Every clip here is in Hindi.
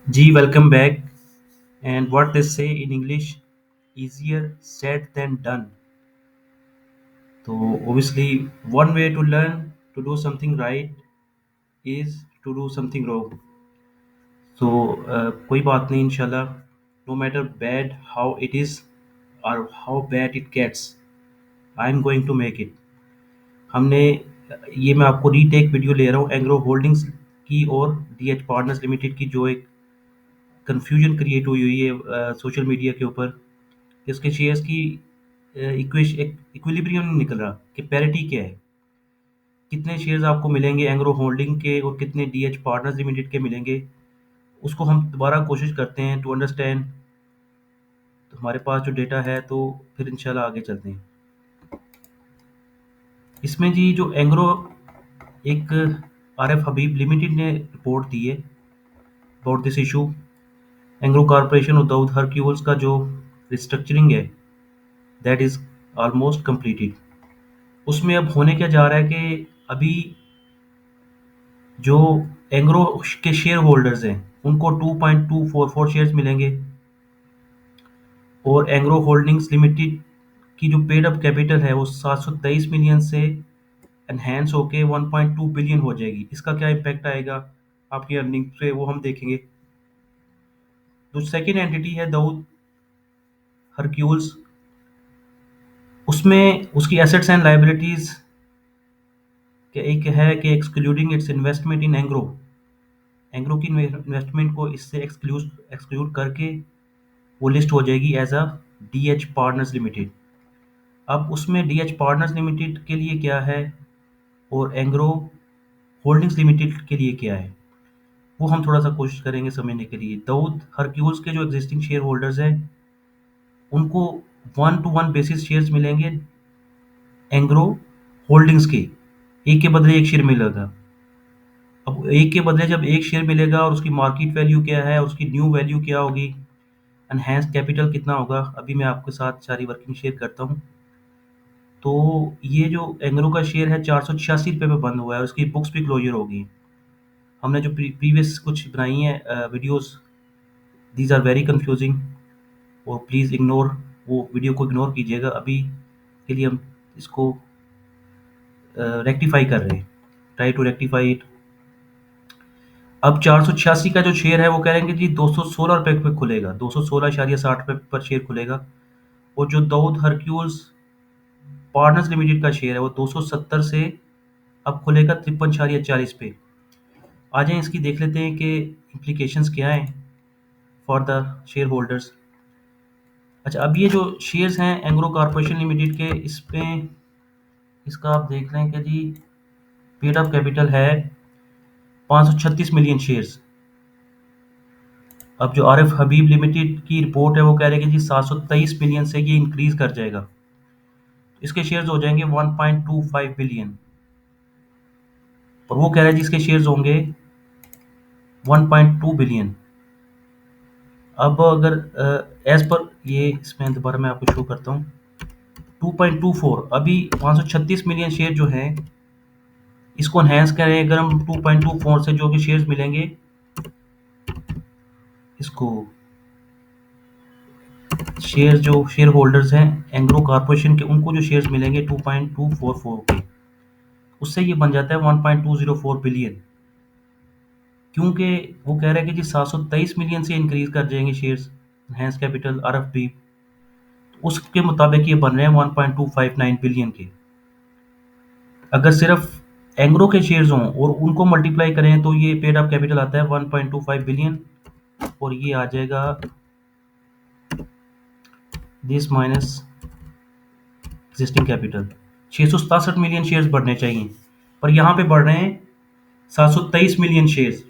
G, welcome back. And what they say in English, easier said than done. So obviously, one way to learn to do something right is to do something wrong. So कोई बात नहीं इंशाल्लाह. No matter bad how it is or how bad it gets, I am going to make it. हमने ये मैं आपको रीटेक वीडियो ले रहा हूँ एंग्रो होल्डिंग्स की और डीएच पार्टनर्स लिमिटेड की जो एक कंफ्यूजन क्रिएट हुई है सोशल मीडिया के ऊपर कि उसके शेयर्स की इक्विलिब्रियम नहीं निकल रहा कि पैरिटी क्या है, कितने शेयर्स आपको मिलेंगे एंग्रो होल्डिंग के और कितने डीएच पार्टनर्स लिमिटेड के मिलेंगे। उसको हम दोबारा कोशिश करते हैं टू अंडरस्टैंड। तो हमारे पास जो डेटा है तो फिर इंशाल्लाह आगे चलते हैं। इसमें जी जो एंग्रो एक आरएफ हबीब लिमिटेड ने रिपोर्ट दी है about this issue. Engro corporation और दाऊद हरक्यूल्स का जो रिस्ट्रक्चरिंग है दैट इज़ ऑलमोस्ट कंप्लीटेड। उसमें अब होने क्या जा रहा है कि अभी जो एंग्रो के शेयर होल्डर्स हैं उनको 2.244 शेयर्स मिलेंगे और एंग्रो होल्डिंग्स लिमिटेड की जो पेड अप कैपिटल है वो 723 मिलियन से एनहेंस होके 1.2 बिलियन हो जाएगी। इसका क्या इम्पैक्ट आएगा आपकी अर्निंग पे वो हम देखेंगे। जो सेकेंड एंटिटी है दाऊद हरक्यूल्स, उसमें उसकी एसेट्स एंड लाइबिलिटीज के एक है कि एक्सक्लूडिंग इट्स इन्वेस्टमेंट इन एंग्रो, एंग्रो की इन्वेस्टमेंट को इससे एक्सक्लूड एक्सक्लूड करके वो लिस्ट हो जाएगी as a DH partners limited. अब उसमें डीएच पार्टनर्स लिमिटेड के लिए क्या है और एंग्रो होल्डिंग्स लिमिटेड के लिए क्या है वो हम थोड़ा सा कोशिश करेंगे समझने के लिए। दाऊद हरक्यूल्स के जो एग्जिस्टिंग शेयर होल्डर्स हैं उनको 1-to-1 बेसिस शेयर्स मिलेंगे एंग्रो होल्डिंग्स के, एक के बदले एक शेयर मिलेगा। अब एक के बदले जब एक शेयर मिलेगा और उसकी मार्केट वैल्यू क्या है, उसकी न्यू वैल्यू क्या होगी, एनहांस कैपिटल कितना होगा, अभी मैं आपके साथ सारी वर्किंग शेयर करता हूँ। तो ये जो एंग्रो का शेयर है 486 रुपये पे बंद हुआ है, उसकी बुक्स भी क्लोजर होगी। हमने जो प्रीवियस कुछ बनाई हैं videos, these are very confusing और प्लीज़ इग्नोर, वो वीडियो को इग्नोर कीजिएगा। अभी के लिए हम इसको रेक्टिफाई कर रहे हैं, ट्राई टू रेक्टिफाई इट। अब 486 का जो शेयर है वो कह रहे हैं कि जी 216 रुपये पे खुलेगा, 216.60 रुपये पर शेयर खुलेगा। और जो दाऊद हरक्यूल्स पार्टनर्स लिमिटेड का शेयर है वो 270 से अब खुलेगा 53.40 पे। आ जाए इसकी देख लेते हैं कि इम्प्लीकेशंस क्या हैं फॉर द शेयर होल्डर्स। अच्छा, अब ये जो शेयर्स हैं एंग्रो कॉरपोरेशन लिमिटेड के, इसमें इसका आप देख लें कि जी पेड अप कैपिटल है 536 मिलियन शेयर्स। अब जो आरिफ हबीब लिमिटेड की रिपोर्ट है वो कह रहे हैं कि जी 723 मिलियन से ये इंक्रीज कर जाएगा, इसके शेयर्स हो जाएंगे 1.25 बिलियन। और वो कह रहा है जी इसके शेयर्स होंगे 1.2 बिलियन। अब अगर एज पर ये, इसमें दोबारा मैं आपको शो करता हूँ 2.24, अभी 536 मिलियन शेयर जो हैं इसको एनहेंस करें अगर हम 2.24 से, जो कि शेयर्स मिलेंगे इसको, शेयर जो शेयर होल्डर्स हैं एंग्रो कॉर्पोरेशन के उनको जो शेयर्स मिलेंगे 2.244 के, उससे ये बन जाता है 1.204 बिलियन। क्योंकि वो कह रहा है कि जी 723 मिलियन से इंक्रीज कर जाएंगे शेयर्स एनहेंस कैपिटल आरएफबी, उसके मुताबिक ये बन रहे हैं 1.259 बिलियन के। अगर सिर्फ एंग्रो के शेयर्स हों और उनको मल्टीप्लाई करें तो ये पेड अप कैपिटल आता है 1.25 बिलियन और ये आ जाएगा this minus existing capital. 667 million shares बढ़ने चाहिए पर यहाँ पे बढ़ रहे हैं 723 मिलियन शेयर्स।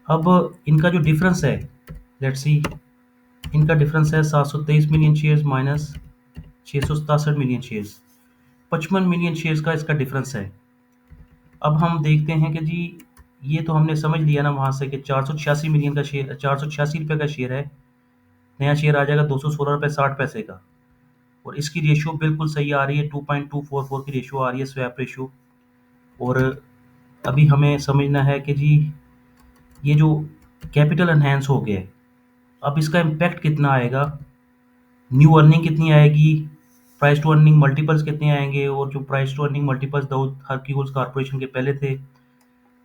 अब इनका जो डिफरेंस है, लेट्स सी, इनका डिफरेंस है 723 million shares minus 667 million shares, 55 million shares का इसका डिफरेंस है। अब हम देखते हैं कि जी ये तो हमने समझ लिया ना वहाँ से कि 486 मिलियन का शेयर, 486 रुपये का शेयर है, नया शेयर आ जाएगा 216 रुपये 60 पैसे का। और इसकी रेशियो बिल्कुल सही आ रही है, 2.244 की रेशियो आ रही है, स्वैप रेशियो। और अभी हमें समझना है कि जी ये जो कैपिटल एनहांस हो गया है। अब इसका इम्पैक्ट कितना आएगा, न्यू अर्निंग कितनी आएगी, प्राइस टू अर्निंग मल्टीपल्स कितने आएंगे, और जो प्राइस टू अर्निंग मल्टीपल्स दाऊद हरक्यूज कॉर्पोरेशन के पहले थे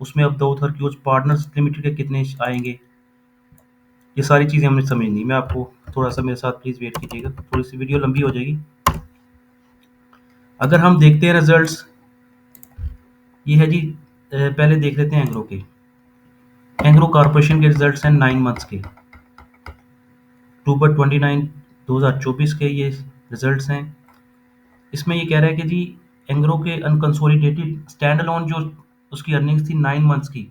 उसमें अब दाऊद हरक्यूज पार्टनर्स लिमिटेड के कितने आएंगे, ये सारी चीज़ें हमने समझनी। मैं आपको थोड़ा सा, मेरे साथ प्लीज़ वेट कीजिएगा, थोड़ी सी वीडियो लंबी हो जाएगी। अगर हम देखते हैं रिजल्ट्स, ये है जी, पहले देख लेते हैं एंग्रो के। एंग्रो कॉर्पोरेशन के रिजल्ट्स हैं 9 मंथ्स के, अक्टूबर 29 2024 के ये रिजल्ट्स हैं। इसमें ये कह रहा है कि जी एंग्रो के अनकंसोलिडेटेड स्टैंड अलोन जो उसकी अर्निंग्स थी 9 मंथ्स की,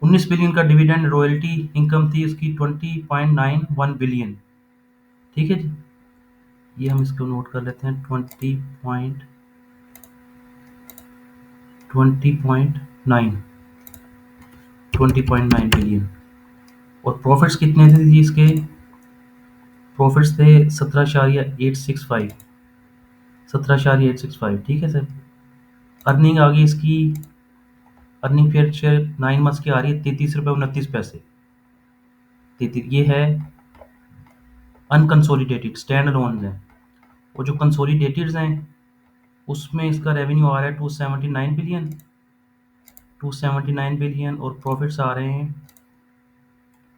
19 बिलियन का डिविडेंड रॉयल्टी इनकम थी उसकी 20.91 बिलियन। ठीक है जी, ये हम इसको नोट कर लेते हैं, 20.9 बिलियन। और प्रॉफिट्स कितने थे जी इसके, प्रॉफिट्स थे 17.865। ठीक है सर। अर्निंग आ गई इसकी, अर्निंग फिर शेयर 9 मंथ्स की आ रही है 33 रुपये 29 पैसे। ये है अनकंसोलिडेटेड स्टैंड अलोन है। और जो कंसोलिडेटेड हैं उसमें इसका रेवेन्यू आ रहा है 279 बिलियन, 279 बिलियन, और प्रॉफिट्स आ रहे हैं,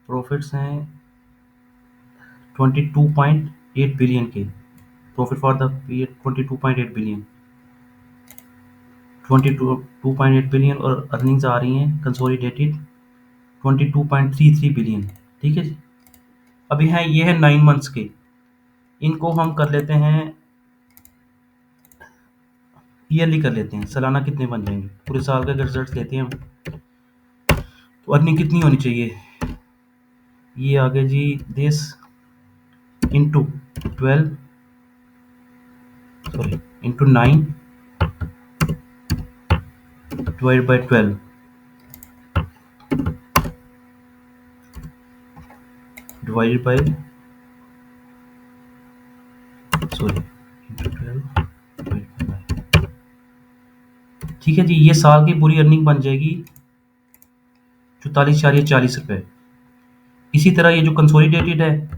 प्रॉफिट्स हैं 22.8 बिलियन के। Profit for the period 22.8 billion, 22.8 billion, और अर्निंग्स आ रही हैं कंसोलिडेटेड 22.33 बिलियन। ठीक है जी। अभी है, ये है 9 मंथ्स के, इनको हम कर लेते हैं ईयरली, कर लेते हैं सालाना कितने बन जाएंगे, पूरे साल का रिजल्ट लेते हैं हम, तो अर्निंग कितनी होनी चाहिए। ये आ गया जी, this into 12, sorry into 9 divide by 12, divided by, sorry into 12। ठीक है जी, ये साल की पूरी अर्निंग बन जाएगी 44,40 रुपये। इसी तरह ये जो कंसोलिडेटेड है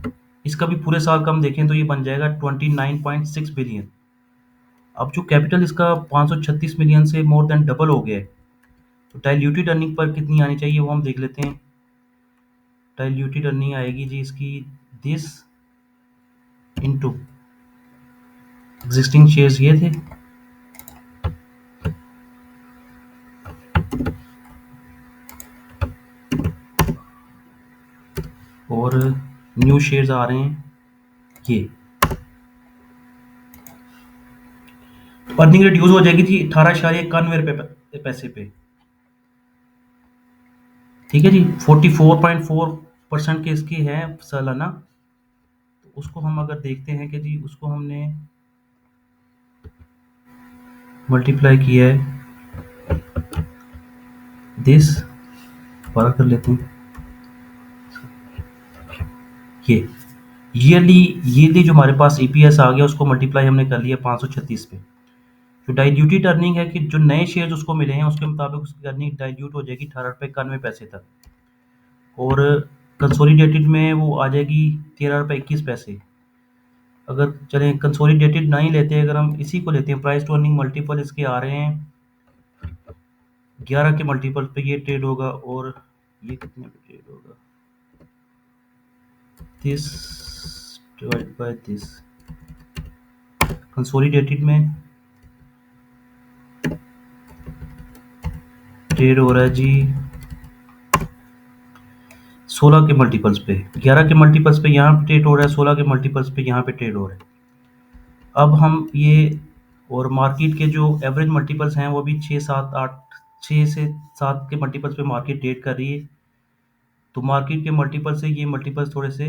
इसका भी पूरे साल का हम देखें तो ये बन जाएगा 29.6 बिलियन। अब जो कैपिटल इसका 536 मिलियन से मोर देन डबल हो गया है, तो डाइल्यूटेड अर्निंग पर कितनी आनी चाहिए वो हम देख लेते हैं। डाइल्यूटेड अर्निंग आएगी जी इसकी, दिस इनटू एग्जिस्टिंग शेयर्स ये थे, और न्यू शेयर्स आ रहे हैं ये, तो अर्निंग रिड्यूस हो जाएगी जी 18.91 रुपये पैसे पे। ठीक है जी, 44.4% के इसकी है सालाना। तो उसको हम अगर देखते हैं कि जी उसको हमने मल्टीप्लाई किया है दिस, दोबारा कर लेते हैं, ये ईयरली जो हमारे पास ईपीएस आ गया उसको मल्टीप्लाई हमने कर लिया 536 पे। जो डाइल्यूटेड अर्निंग है कि जो नए शेयर्स उसको मिले हैं उसके मुताबिक उसकी अर्निंग डाइल्यूट हो जाएगी 18 रुपये 91 पैसे तक, और कंसोलिडेटेड में वो आ जाएगी 13 रुपये 21 पैसे। अगर चलें कंसोलिडेटेड ना ही लेते, अगर हम इसी को लेते हैं, प्राइस टू अर्निंग मल्टीपल इसके आ रहे हैं 11 के मल्टीपल पे ये ट्रेड होगा, और ये कितने पे ट्रेड होगा, this divide by this. Consolidated में ट्रेड हो रहा है जी 16 के मल्टीपल्स पे, 11 के मल्टीपल्स पे यहाँ पे ट्रेड हो रहा है, 16 के मल्टीपल्स पे यहाँ पे ट्रेड हो रहा है। अब हम ये, और मार्केट के जो एवरेज मल्टीपल्स हैं वो भी 6 से 7 के मल्टीपल्स पे मार्केट ट्रेड कर रही है, तो मार्केट के मल्टीपल से ये मल्टीपल्स थोड़े से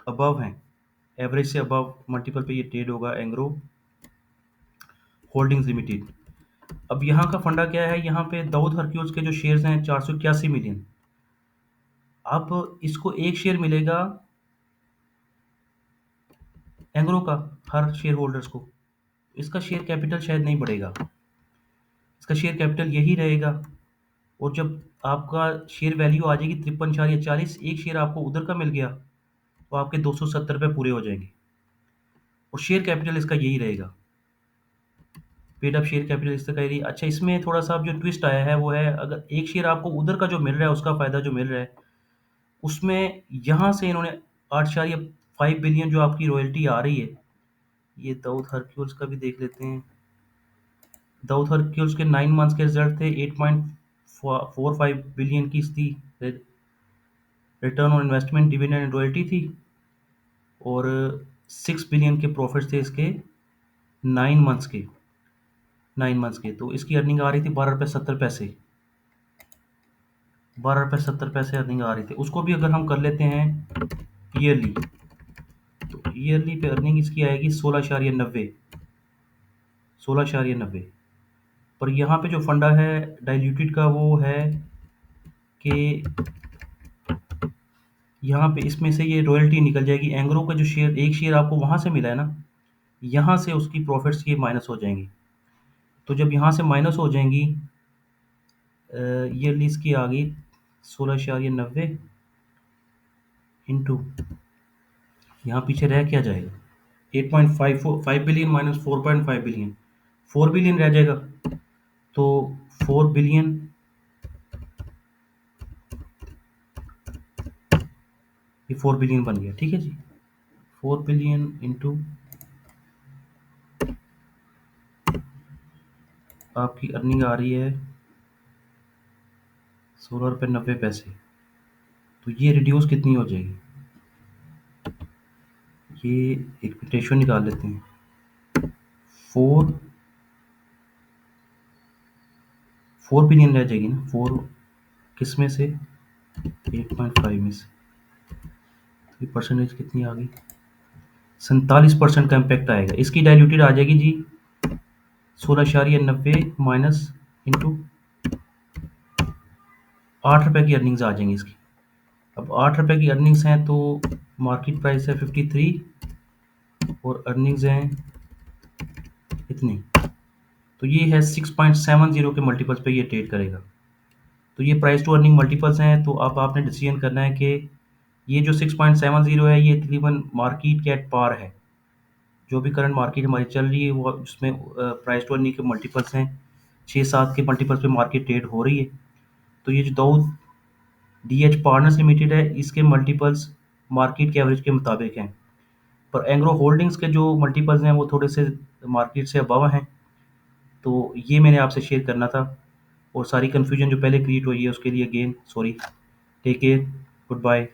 अबव हैं, एवरेज से अबव मल्टीपल पे ये ट्रेड होगा एंग्रो होल्डिंग्स लिमिटेड। अब यहाँ का फंडा क्या है, यहाँ पे दाऊद हरक्यूज के जो शेयर्स हैं 481 मिलियन। अब इसको एक शेयर मिलेगा एंग्रो का, हर शेयर होल्डर्स को, इसका शेयर कैपिटल शायद नहीं बढ़ेगा, इसका शेयर कैपिटल यही रहेगा और जब आपका शेयर वैल्यू आ जाएगी 53.40, एक शेयर आपको उधर का मिल गया, तो आपके 270 रुपये पूरे हो जाएंगे। और शेयर कैपिटल इसका यही रहेगा, पेड अप शेयर कैपिटल इसका यही। अच्छा, इसमें थोड़ा सा अब जो ट्विस्ट आया है वो है, अगर एक शेयर आपको उधर का जो मिल रहा है उसका फ़ायदा जो मिल रहा है, उसमें यहाँ से इन्होंने 8.5 बिलियन जो आपकी रॉयल्टी आ रही है, ये दाऊद हरक्यूल्स का भी देख लेते हैं। दाऊद हरक्यूल्स के 9 मंथ्स के रिजल्ट थे, 8.45 बिलियन की इसकी return on investment, dividend and royalty थी, और 6 बिलियन के प्रॉफिट्स थे इसके 9 मंथ्स के। 9 मंथ्स के तो इसकी अर्निंग आ रही थी 12 रुपये 70 पैसे। 12 रुपये 70 पैसे अर्निंग आ रही थी। उसको भी अगर हम कर लेते हैं ईयरली, तो ईयरली पे अर्निंग इसकी आएगी 16.90। 16.90। पर यहाँ पे जो फंडा है डाइल्यूटेड का वो है कि यहाँ पे इसमें से ये रॉयल्टी निकल जाएगी। एंग्रो का जो शेयर, एक शेयर आपको वहाँ से मिला है ना, यहाँ से उसकी प्रॉफिट्स ये माइनस हो जाएंगी। तो जब यहाँ से माइनस हो जाएंगी, ईयरली इसकी आ गई 16.90 इंटू, यहाँ पीछे रह क्या जाएगा, 8.5 बिलियन माइनस 4.5 बिलियन, 4 बिलियन रह जाएगा। तो 4 बिलियन, ये 4 बिलियन बन गया, ठीक है जी। 4 बिलियन इंटू आपकी अर्निंग आ रही है 16 रुपये 90 पैसे। तो ये रिड्यूस कितनी हो जाएगी, ये एक रेशो निकाल लेते हैं। 4 बिलियन रह जाएगी ना, 4 किस में से, 8.5 में से। तो ये परसेंटेज कितनी आ गई, 47% का इम्पैक्ट आएगा। इसकी डाइल्यूटेड आ जाएगी जी 16.90 माइनस इंटू 8 रुपये की अर्निंग्स आ जाएंगी इसकी। अब 8 रुपये की अर्निंग्स हैं तो मार्केट प्राइस है 53 और अर्निंग्स हैं इतनी, तो ये है 6.70 के मल्टीपल्स पे ये ट्रेड करेगा। तो ये प्राइस टू अर्निंग मल्टीपल्स हैं। तो अब आपने डिसीजन करना है कि ये जो 6.70 है ये तकरीबन मार्केट के एट पार है। जो भी करंट मार्केट हमारी चल रही है वो उसमें प्राइस टू अर्निंग के मल्टीपल्स हैं, 6-7 के मल्टीपल्स पे मार्केट ट्रेड हो रही है। तो ये जो दाऊद DH पार्टनर्स लिमिटेड है, इसके मल्टीपल्स मार्केट के एवरेज के मुताबिक हैं। पर एंग्रो होल्डिंग्स के जो मल्टीपल्स हैं वो थोड़े से मार्केट से अबव हैं। तो ये मैंने आपसे शेयर करना था, और सारी कन्फ्यूजन जो पहले क्रिएट हुई है उसके लिए again sorry. Take care, good bye.